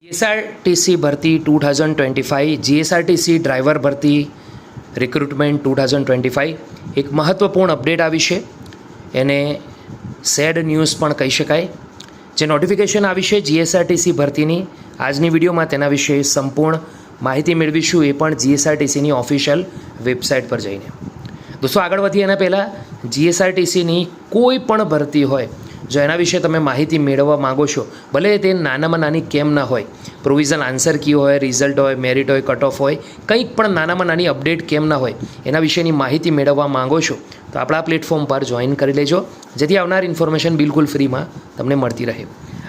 GSRTC ભરતી 2025 GSRTC driver ભરતી recruitment 2025 એક મહત્ત્વપૂર્ણ અપડેટ આવી છે. એને સેડ ન્યૂઝ પણ કહી શકાય. જે નોટિફિકેશન આવી છે જીએસઆરટીસી ભરતીની, આજની વિડીયોમાં તેના વિશે સંપૂર્ણ માહિતી મેળવીશું, એ પણ જીએસઆરટીસીની ઓફિશિયલ વેબસાઇટ પર જઈને. દોસ્તો, આગળ વધીએ એના પહેલાં જીએસઆરટીસીની કોઈ પણ ભરતી હોય, જો એના વિશે તમે માહિતી મેળવવા માગો છો, ભલે તે નાનામાં નાની કેમ ના હોય, પ્રોવિઝન આન્સર કી હોય, રિઝલ્ટ હોય, મેરિટ હોય, કટ ઓફ હોય, કંઈક પણ નાનામાં નાની અપડેટ કેમ ના હોય, એના વિશેની માહિતી મેળવવા માંગો છો તો આપણા પ્લેટફોર્મ પર જોઈન કરી લેજો, જેથી આવનાર ઇન્ફોર્મેશન બિલકુલ ફ્રીમાં તમને મળતી રહે.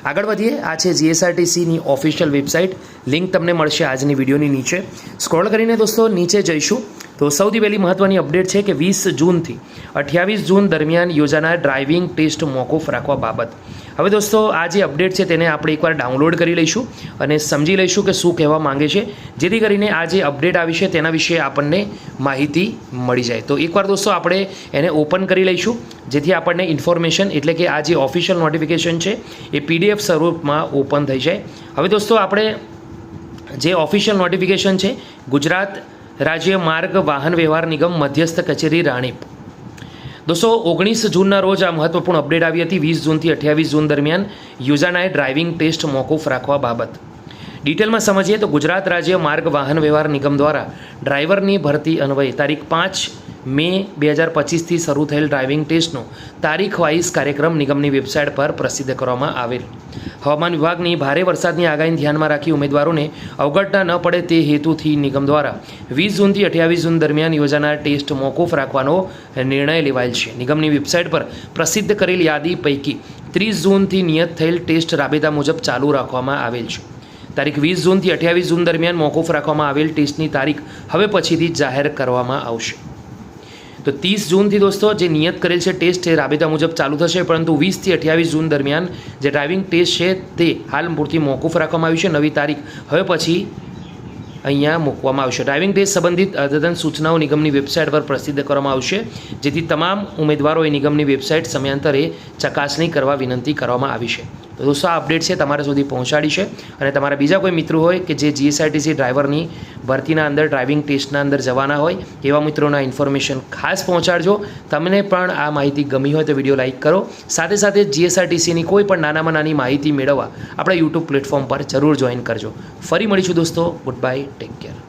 આગળ વધીએ. આ છે જીએસઆરટીસીની ઓફિશિયલ વેબસાઇટ. લિંક તમને મળશે આજની વિડીયોની નીચે. સ્ક્રોલ કરીને દોસ્તો નીચે જઈશું તો સૌથી પહેલી મહત્ત્વની અપડેટ છે કે 20 જૂનથી 28 જૂન દરમિયાન યોજાનાર ડ્રાઇવિંગ ટેસ્ટ મોકૂફ રાખવા બાબત. હવે દોસ્તો, આ જે અપડેટ છે તેને આપણે એકવાર ડાઉનલોડ કરી લઈશું અને સમજી લઈશું કે શું કહેવા માંગે છે, જેથી કરીને આ જે અપડેટ આવી છે તેના વિશે આપણને માહિતી મળી જાય. તો એકવાર દોસ્તો આપણે એને ઓપન કરી લઈશું, જેથી આપણને ઇન્ફોર્મેશન એટલે કે આ જે ઓફિશિયલ નોટિફિકેશન છે એ PDF સ્વરૂપમાં ઓપન થઈ જાય. હવે દોસ્તો, આપણે જે ઓફિશિયલ નોટિફિકેશન છે ગુજરાત રાજ્ય માર્ગ વાહન વ્યવહાર નિગમ મધ્યસ્થ કચેરી રાણીપ. દોસ્તો, 19 જૂનના રોજ આ મહત્વપૂર્ણ અપડેટ આવી હતી. 20 જૂનથી 28 જૂન દરમિયાન યોજાનાર ડ્રાઇવિંગ ટેસ્ટ મોકૂફ રાખવા બાબત. ડિટેલમાં સમજીએ તો ગુજરાત રાજ્ય માર્ગ વાહન વ્યવહાર નિગમ દ્વારા ડ્રાઈવરની ભરતી અન્વયે તારીખ 5 મે 2025થી શરૂ થયેલ ડ્રાઇવિંગ ટેસ્ટનો તારીખ વાઇઝ કાર્યક્રમ નિગમની વેબસાઇટ પર પ્રસિદ્ધ કરવામાં આવેલ. હવામાન વિભાગની ભારે વરસાદની આગાહીને ધ્યાનમાં રાખી ઉમેદવારોને અવગણના ન પડે તે હેતુથી નિગમ દ્વારા 20 જૂનથી 28 જૂન દરમિયાન યોજાનાર ટેસ્ટ મોકૂફ રાખવાનો નિર્ણય લેવાયેલ છે. નિગમની વેબસાઇટ પર પ્રસિદ્ધ કરેલ યાદી પૈકી 30 જૂનથી નિયત થયેલ ટેસ્ટ રાબેતા મુજબ ચાલુ રાખવામાં આવેલ છે. તારીખ 20 જૂનથી 28 જૂન દરમિયાન મોકૂફ રાખવામાં આવેલ ટેસ્ટની તારીખ હવે પછીથી જાહેર કરવામાં આવશે. તો 30 જૂનથી દોસ્તો જે નિયત કરેલ છે ટેસ્ટ એ રાબેતા મુજબ ચાલુ થશે, પરંતુ 20થી 28 જૂન દરમિયાન જે ડ્રાઇવિંગ ટેસ્ટ છે તે હાલ પૂરતી મોકૂફ રાખવામાં આવ્યું છે. નવી તારીખ હવે પછી અહીંયા મૂકવામાં આવશે. ડ્રાઇવિંગ ટેસ્ટ સંબંધિત અદ્યતન સૂચનાઓ નિગમની વેબસાઇટ પર પ્રસિદ્ધ કરવામાં આવશે, જેથી તમામ ઉમેદવારોએ નિગમની વેબસાઇટ સમયાંતરે ચકાસણી કરવા વિનંતી કરવામાં આવી છે. તો દોસ્તો, આ અપડેટ છે તમારા સુધી પહોંચાડી છે, અને તમારા બીજા કોઈ મિત્રો હોય કે જે જીએસઆરટીસી ડ્રાઈવરની ભરતીના અંદર ડ્રાઇવિંગ ટેસ્ટના અંદર જવાના હોય, એવા મિત્રોના ઇન્ફોર્મેશન ખાસ પહોંચાડજો. તમને પણ આ માહિતી ગમી હોય તો વિડીયો લાઇક કરો. સાથે સાથે જીએસઆરટીસીની કોઈ પણ નાનામાં નાની માહિતી મેળવવા આપણા યુટ્યુબ પ્લેટફોર્મ પર જરૂર જોઈન કરજો. ફરી મળીશું દોસ્તો. Good bye, take care.